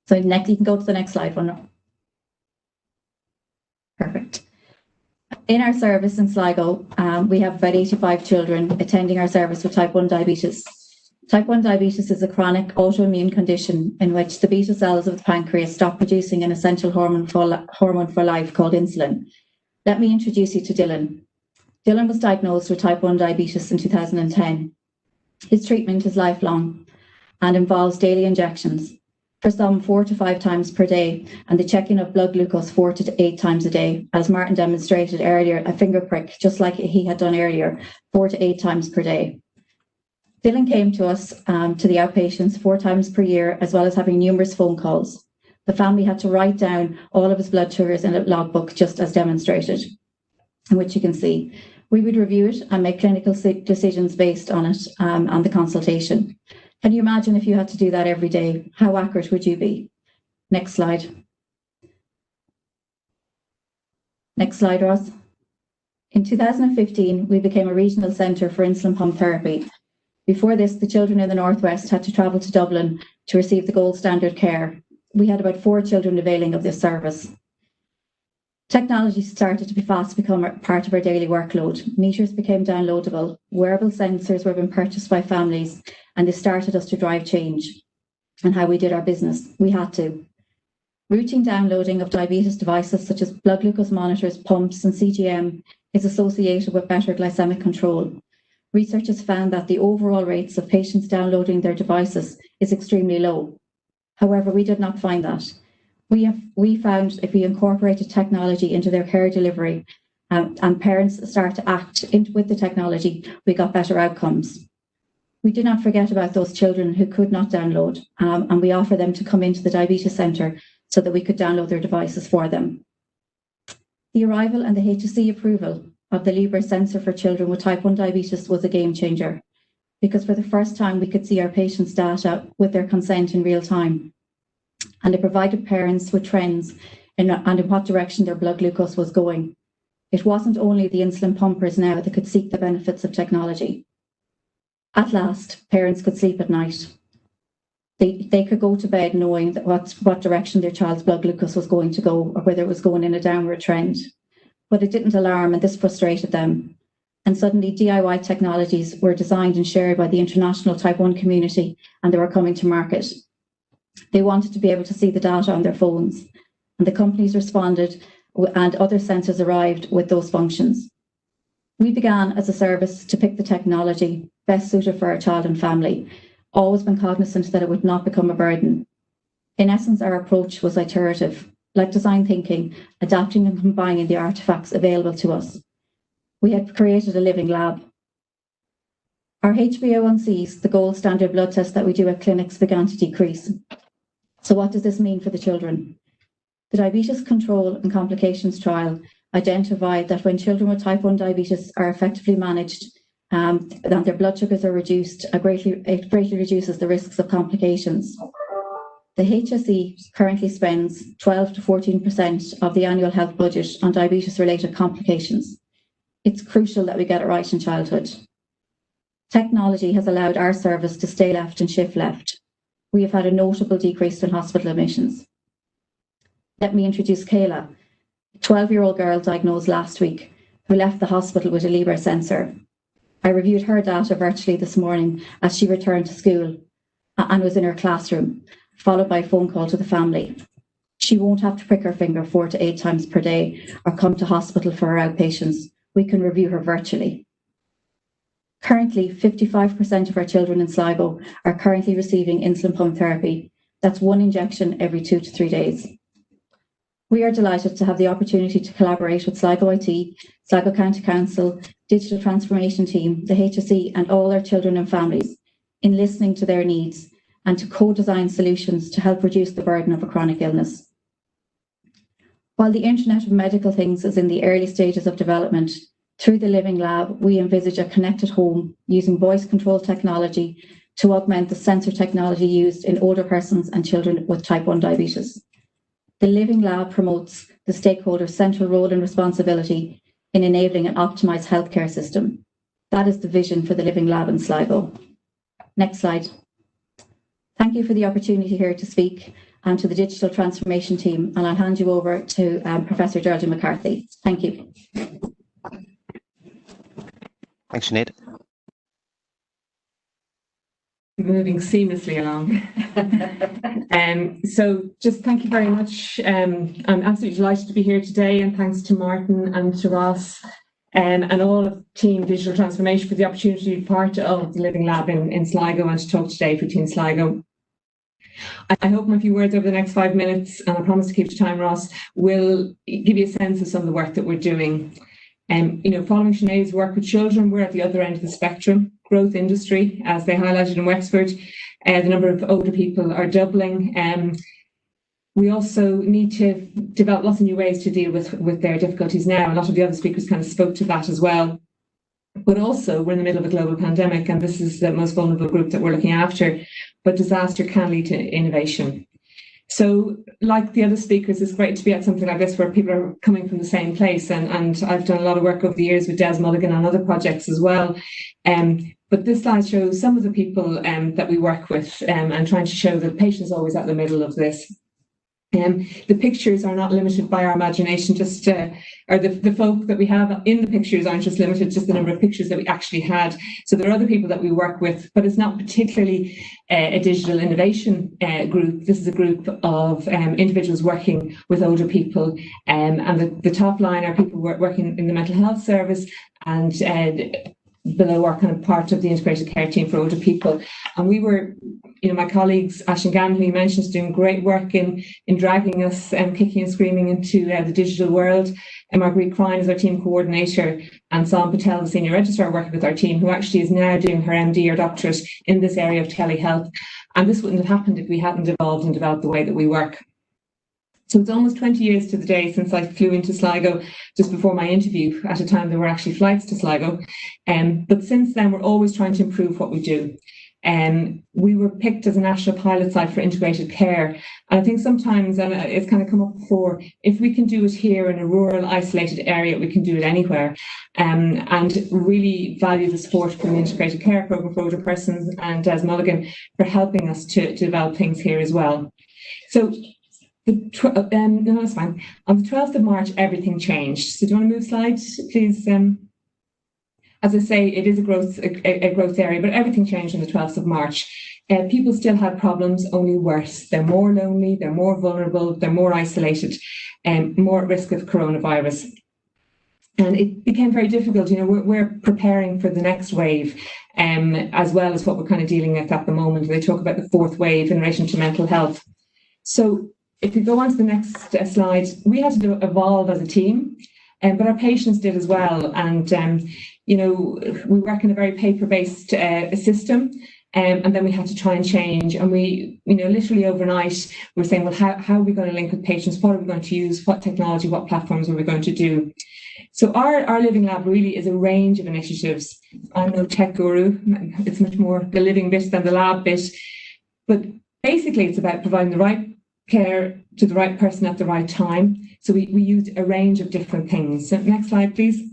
So next, you can go to the next slide one. Perfect. In our service in Sligo, we have about 85 children attending our service with type 1 diabetes. Type 1 diabetes is a chronic autoimmune condition in which the beta cells of the pancreas stop producing an essential hormone for life called insulin. Let me introduce you to Dylan. Dylan was diagnosed with type 1 diabetes in 2010. His treatment is lifelong and involves daily injections, for some 4 to 5 times per day, and the checking of blood glucose 4 to 8 times a day. As Martin demonstrated earlier, a finger prick, just like he had done earlier, 4 to 8 times per day. Dylan came to us, to the outpatients 4 times per year, as well as having numerous phone calls. The family had to write down all of his blood sugars in a logbook, just as demonstrated, in which you can see. We would review it and make clinical decisions based on it, and the consultation. Can you imagine if you had to do that every day? How accurate would you be? Next slide. Next slide, Ross. In 2015, we became a regional centre for insulin pump therapy. Before this, the children in the Northwest had to travel to Dublin to receive the gold standard care. We had about 4 children availing of this service. Technology started to be fast become part of our daily workload. Meters became downloadable. Wearable sensors were being purchased by families, and this started us to drive change and how we did our business. We had to. Routine downloading of diabetes devices such as blood glucose monitors, pumps, and CGM is associated with better glycemic control. Research has found that the overall rates of patients downloading their devices is extremely low. However, we did not find that. We found if we incorporated technology into their care delivery, and parents start to act with the technology, we got better outcomes. We did not forget about those children who could not download, and we offer them to come into the diabetes centre so that we could download their devices for them. The arrival and the HSE approval of the Libre sensor for children with type 1 diabetes was a game changer, because for the first time we could see our patients' data with their consent in real time. And it provided parents with trends and in what direction their blood glucose was going. It wasn't only the insulin pumpers now that could seek the benefits of technology. At last, parents could sleep at night. They could go to bed knowing that what direction their child's blood glucose was going to go, or whether it was going in a downward trend. But it didn't alarm, and this frustrated them. And suddenly DIY technologies were designed and shared by the international type 1 community, and they were coming to market. They wanted to be able to see the data on their phones, and the companies responded, and other sensors arrived with those functions. We began as a service to pick the technology best suited for our child and family, always been cognizant that it would not become a burden. In essence, our approach was iterative, like design thinking, adapting and combining the artefacts available to us. We had created a living lab. Our HbA1cs, the gold standard blood test that we do at clinics, began to decrease. So what does this mean for the children? The Diabetes Control and Complications Trial identified that when children with type 1 diabetes are effectively managed, and their blood sugars are reduced, it greatly reduces the risks of complications. The HSE currently spends 12 to 14% of the annual health budget on diabetes-related complications. It's crucial that we get it right in childhood. Technology has allowed our service to stay left and shift left. We have had a notable decrease in hospital admissions. Let me introduce Kayla, a 12-year-old girl diagnosed last week who left the hospital with a Libre sensor. I reviewed her data virtually this morning as she returned to school and was in her classroom, followed by a phone call to the family. She won't have to prick her finger 4 to 8 times per day or come to hospital for her outpatients. We can review her virtually. Currently, 55% of our children in Sligo are currently receiving insulin pump therapy. That's 1 injection every 2 to 3 days. We are delighted to have the opportunity to collaborate with Sligo IT, Sligo County Council, Digital Transformation Team, the HSE, and all our children and families in listening to their needs and to co-design solutions to help reduce the burden of a chronic illness. While the Internet of Medical Things is in the early stages of development, through the Living Lab, we envisage a connected home using voice control technology to augment the sensor technology used in older persons and children with type 1 diabetes. The Living Lab promotes the stakeholders' central role and responsibility in enabling an optimised healthcare system. That is the vision for the Living Lab in Sligo. Next slide. Thank you for the opportunity here to speak. and to the Digital Transformation team. And I'll hand you over to Professor Geraldine McCarthy. Thank you. Thanks, Sinead. Moving seamlessly along. So just thank you very much. I'm absolutely delighted to be here today, and thanks to Martin and to Ross and all of Team Digital Transformation for the opportunity to be part of the Living Lab in Sligo and to talk today for Team Sligo. I hope my few words over the next 5 minutes, and I promise to keep to time, Ross, will give you a sense of some of the work that we're doing. Following Sinead's work with children, we're at the other end of the spectrum, growth industry, as they highlighted in Wexford. The number of older people are doubling. We also need to develop lots of new ways to deal with their difficulties now. A lot of the other speakers kind of spoke to that as well. But also, we're in the middle of a global pandemic, and this is the most vulnerable group that we're looking after. But disaster can lead to innovation. So, like the other speakers, it's great to be at something like this where people are coming from the same place. And I've done a lot of work over the years with Des Mulligan on other projects as well. But this slide shows some of the people that we work with and trying to show that patients are always at the middle of this. The pictures are not limited by our imagination, or the folk that we have in the pictures aren't just limited, just the number of pictures that we actually had. So there are other people that we work with, but it's not particularly a digital innovation group. This is a group of individuals working with older people. And the top line are people working in the mental health service, and below are kind of part of the integrated care team for older people. And we were, my colleagues, Aislinn Gannon, who you mentioned, is doing great work in dragging us kicking and screaming into the digital world. And Marguerite Crine is our team coordinator, and Sam Patel, the senior registrar, working with our team, who actually is now doing her MD or doctorate in this area of telehealth. And this wouldn't have happened if we hadn't evolved and developed the way that we work. So it's almost 20 years to the day since I flew into Sligo just before my interview, at a time there were actually flights to Sligo. But since then, we're always trying to improve what we do. We were picked as a national pilot site for integrated care. And I think sometimes, and it's kind of come up before, if we can do it here in a rural, isolated area, we can do it anywhere. And really value the support from the integrated care programme for older persons and Des Mulligan for helping us to develop things here as well. So, no, that's fine. On the 12th of March, everything changed. So do you want to move slides, please? As I say, it is a growth area, but everything changed on the 12th of March. People still had problems, only worse. They're more lonely, they're more vulnerable, they're more isolated, and more at risk of coronavirus. And it became very difficult. We're preparing for the next wave, as well as what we're kind of dealing with at the moment. They talk about the fourth wave in relation to mental health. So if you go on to the next slide, we had to evolve as a team, but our patients did as well. And, we work in a very paper-based system, and then we had to try and change. And we, literally overnight, we're saying, well, how are we going to link with patients? What are we going to use? What technology, what platforms are we going to do? So our Living Lab really is a range of initiatives. I'm no tech guru. It's much more the living bit than the lab bit. But basically, it's about providing the right care to the right person at the right time. So we used a range of different things. So next slide, please.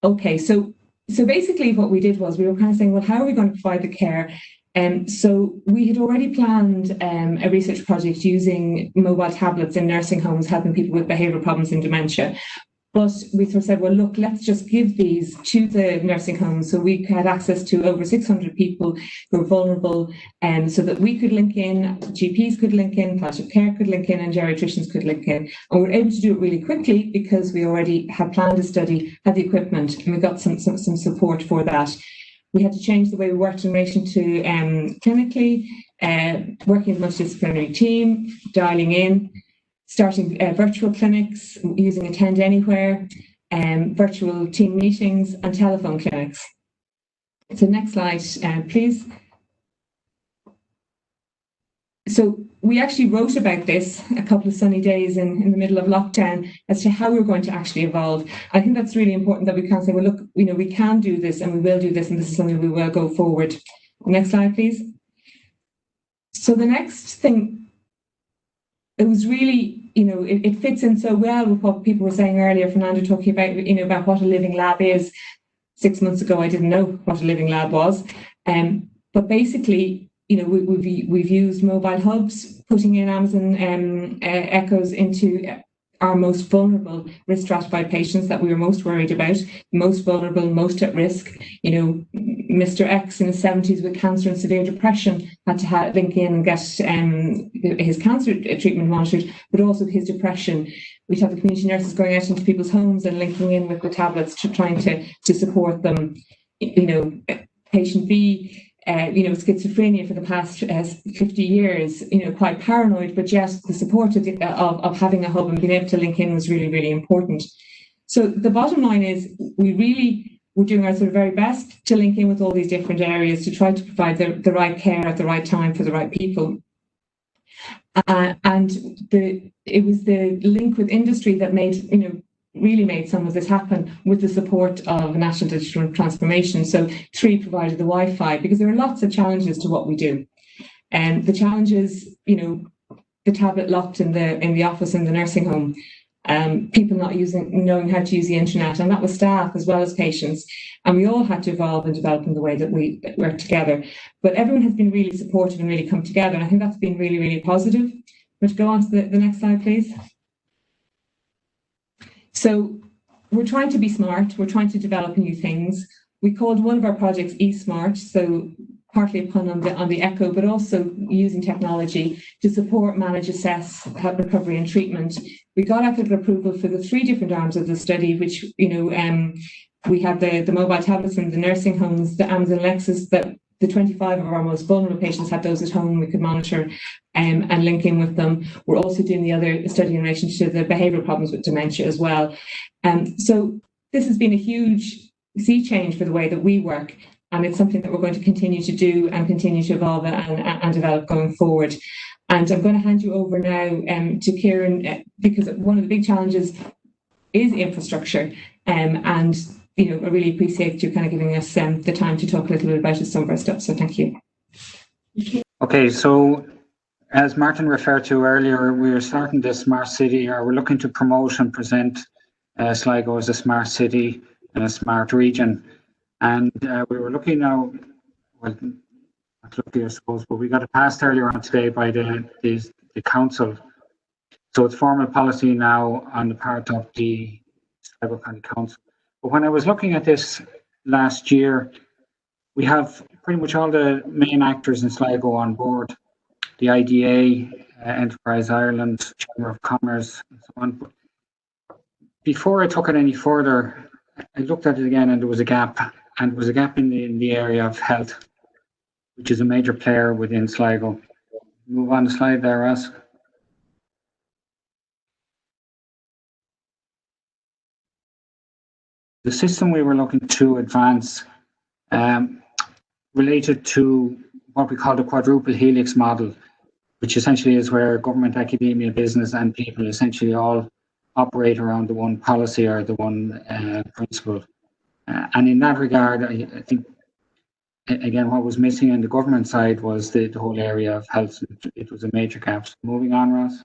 Okay, so basically what we did was we were kind of saying, well, how are we going to provide the care? So we had already planned a research project using mobile tablets in nursing homes, helping people with behavioural problems and dementia. But we sort of said, well, look, let's just give these to the nursing homes. So we had access to over 600 people who were vulnerable, so that we could link in, GPs could link in, palliative care could link in, and geriatricians could link in. And we were able to do it really quickly because we already had planned a study, had the equipment, and we got some support for that. We had to change the way we worked in relation to clinically, working with a multidisciplinary team, dialing in, starting virtual clinics, using Attend Anywhere, virtual team meetings, and telephone clinics. So next slide, please. So we actually wrote about this a couple of sunny days in the middle of lockdown as to how we're going to actually evolve. I think that's really important, that we can say, well, look, we can do this and we will do this, and this is something we will go forward. Next slide, please. So the next thing, it was really, it fits in so well with what people were saying earlier, Fernando talking about, about what a living lab is. 6 months ago, I didn't know what a living lab was. But basically, we've used mobile hubs, putting in Amazon Echoes into our most vulnerable risk stratified patients that we were most worried about, most vulnerable, most at risk. Mr. X in his 70s with cancer and severe depression had to link in and get his cancer treatment monitored, but also his depression. We'd have the community nurses going out into people's homes and linking in with the tablets trying to support them. Patient B, schizophrenia for the past 50 years, quite paranoid, but yet the support of having a hub and being able to link in was really, really important. So the bottom line is we're doing our sort of very best to link in with all these different areas to try to provide the right care at the right time for the right people. And it was the link with industry that really made some of this happen with the support of National Digital Transformation. So 3 provided the Wi-Fi, because there are lots of challenges to what we do. And the challenges, the tablet locked in the office in the nursing home, people not knowing how to use the internet, and that was staff as well as patients. And we all had to evolve and develop in the way that we work together. But everyone has been really supportive and really come together. And I think that's been really, really positive. But go on to the next slide, please. So we're trying to be smart. We're trying to develop new things. We called one of our projects eSmart, so partly a pun on the Echo, but also using technology to support, manage, assess, help recovery and treatment. We got ethical approval for the 3 different arms of the study, which, we have the mobile tablets in the nursing homes, the Amazon Alexas, that the 25 of our most vulnerable patients had those at home. We could monitor and link in with them. We're also doing the other study in relation to the behavioural problems with dementia as well. So this has been a huge sea change for the way that we work, and it's something that we're going to continue to do and continue to evolve and develop going forward. And I'm going to hand you over now to Ciaran, because one of the big challenges is infrastructure, and I really appreciate you kind of giving us the time to talk a little bit about some of our stuff. So thank you. Okay, so as Martin referred to earlier, we are starting this smart city, or we're looking to promote and present Sligo as a smart city and a smart region. And we were looking now, well, not lucky I suppose, but we got it passed earlier on today by the council. So it's formal policy now on the part of the Sligo County Council. But when I was looking at this last year, we have pretty much all the main actors in Sligo on board. The IDA, Enterprise Ireland, Chamber of Commerce, and so on. But before I took it any further, I looked at it again, and there was a gap. And there was a gap in the area of health, which is a major player within Sligo. Move on the slide there, Ross. The system we were looking to advance related to what we call the quadruple helix model, which essentially is where government, academia, business and people essentially all operate around the one policy or the one principle. And in that regard, I think, again, what was missing on the government side was the whole area of health. It was a major gap. So moving on, Ross.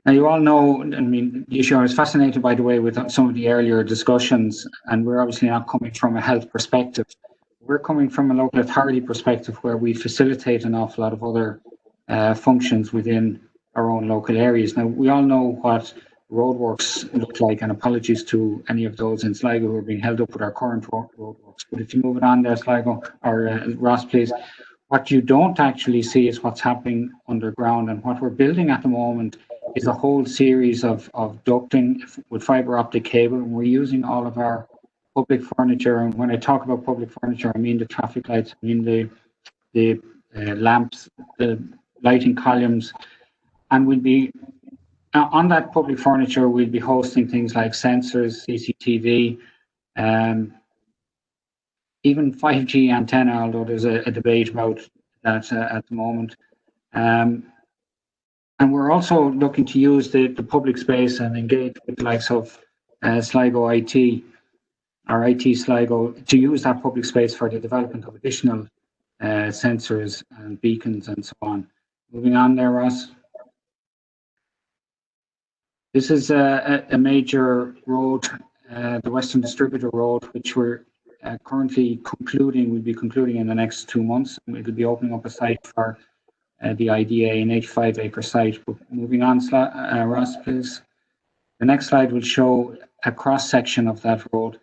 Now, you all know, I mean, the issue, I was fascinated by the way with some of the earlier discussions, and we're obviously not coming from a health perspective. We're coming from a local authority perspective where we facilitate an awful lot of other functions within our own local areas. Now, we all know what roadworks look like, and apologies to any of those in Sligo who are being held up with our current roadworks. But if you move it on there, Sligo, or Ross, please. What you don't actually see is what's happening underground, and what we're building at the moment is a whole series of ducting with fibre optic cable, and we're using all of our public furniture. And when I talk about public furniture, I mean the traffic lights, I mean the lamps, the lighting columns, and we'll be on that public furniture. We'll be hosting things like sensors, CCTV, even 5G antenna, although there's a debate about that at the moment. And we're also looking to use the public space and engage with the likes of Sligo IT, or IT Sligo, to use that public space for the development of additional sensors and beacons and so on. Moving on there, Ross. This is a major road, the Western Distributor Road, which we're currently concluding, we'll be concluding in the next 2 months. We'll be opening up a site for the IDA, an 85-acre site. But moving on, Ross, please. The next slide will show a cross-section of that road.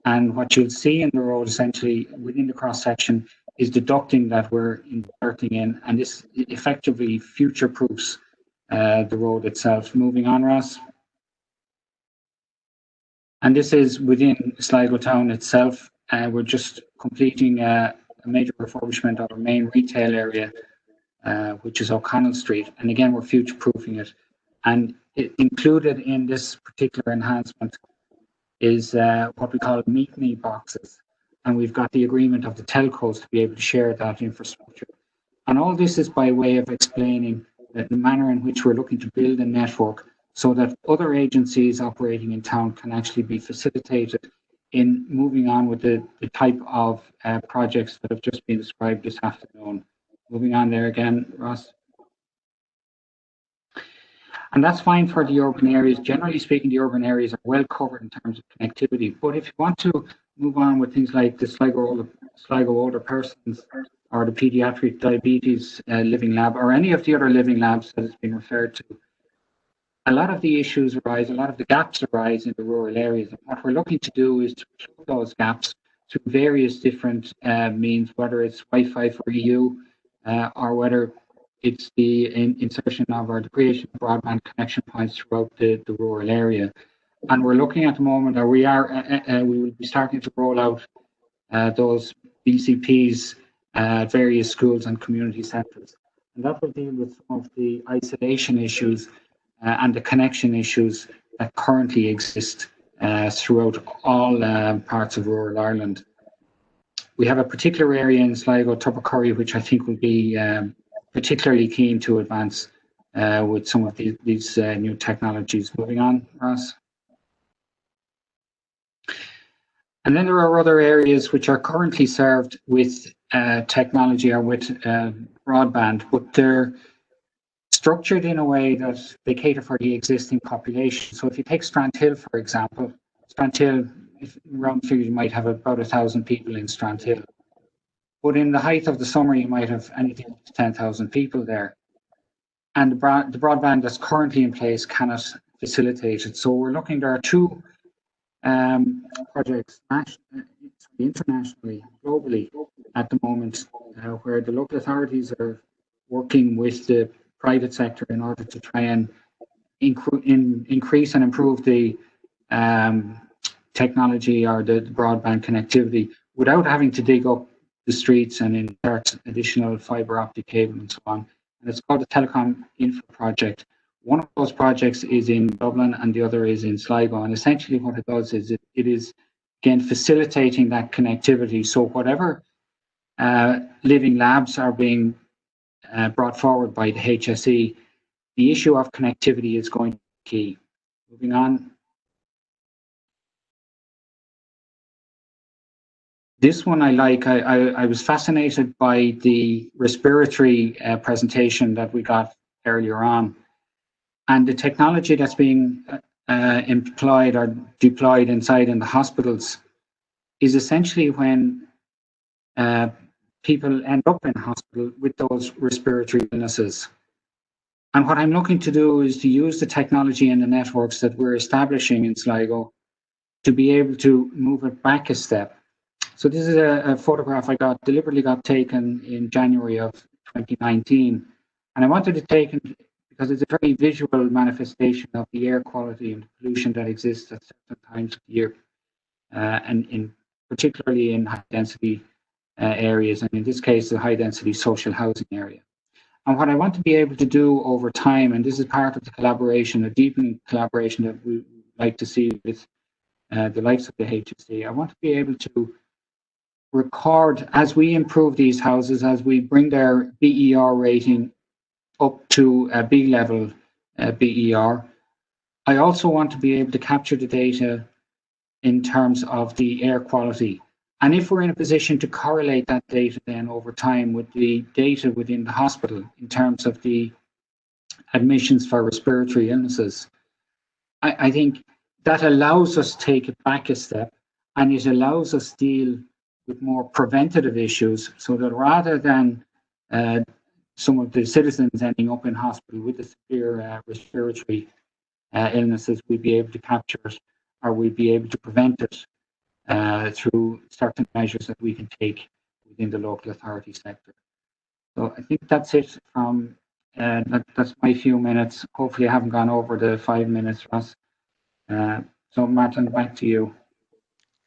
And what you'll see in the road, essentially, within the cross-section, is the ducting that we're inserting in, and this effectively future-proofs the road itself. Moving on, Ross. And this is within Sligo town itself. We're just completing a major refurbishment of our main retail area, which is O'Connell Street. And again, we're future-proofing it. And included in this particular enhancement is what we call meet me boxes. And we've got the agreement of the telcos to be able to share that infrastructure. And all this is by way of explaining the manner in which we're looking to build a network so that other agencies operating in town can actually be facilitated in moving on with the type of projects that have just been described this afternoon. Moving on there again, Ross. And that's fine for the urban areas. Generally speaking, the urban areas are well covered in terms of connectivity. But if you want to move on with things like the Sligo Older Persons or the Paediatric Diabetes Living Lab or any of the other living labs that has been referred to, a lot of the issues arise, a lot of the gaps arise in the rural areas. And what we're looking to do is to plug those gaps through various different means, whether it's Wi-Fi for EU or whether it's the insertion of or the creation of broadband connection points throughout the rural area. And we're looking at the moment, or we will be starting to roll out those BCPs at various schools and community centres. And that will deal with some of the isolation issues and the connection issues that currently exist throughout all parts of rural Ireland. We have a particular area in Sligo, Tuppercurry, which I think will be particularly keen to advance with some of these new technologies. Moving on, Ross. And then there are other areas which are currently served with technology or with broadband, but they're structured in a way that they cater for the existing population. So if you take Strandhill, for example, Strandhill, round figures, you might have about 1,000 people in Strandhill. But in the height of the summer, you might have anything up to 10,000 people there. And the broadband that's currently in place cannot facilitate it. So we're looking, there are two projects internationally, globally at the moment, where the local authorities are working with the private sector in order to try and increase and improve the technology or the broadband connectivity without having to dig up the streets and insert additional fibre optic cable and so on. And it's called the Telecom Infra Project. One of those projects is in Dublin and the other is in Sligo. And essentially what it does is it is, again, facilitating that connectivity. So whatever living labs are being brought forward by the HSE, the issue of connectivity is going to be key. Moving on. This one I like. I was fascinated by the respiratory presentation that we got earlier on. And the technology that's being employed or deployed inside in the hospitals is essentially when people end up in hospital with those respiratory illnesses. And what I'm looking to do is to use the technology and the networks that we're establishing in Sligo to be able to move it back a step. So this is a photograph I deliberately got taken in January of 2019. And I wanted to take it because it's a very visual manifestation of the air quality and pollution that exists at certain times of the year, and particularly in high density areas, and in this case, the high density social housing area. And what I want to be able to do over time, and this is part of the collaboration, a deepening collaboration that we like to see with the likes of the HSE, I want to be able to record as we improve these houses, as we bring their BER rating up to a B level BER. I also want to be able to capture the data in terms of the air quality. And if we're in a position to correlate that data then over time with the data within the hospital in terms of the admissions for respiratory illnesses, I think that allows us to take it back a step and it allows us to deal with more preventative issues, so that rather than some of the citizens ending up in hospital with the severe respiratory illnesses, we'd be able to capture it, or we'd be able to prevent it through certain measures that we can take within the local authority sector. So I think that's it from that's my few minutes. Hopefully I haven't gone over the 5 minutes, Ross. So Martin, back to you.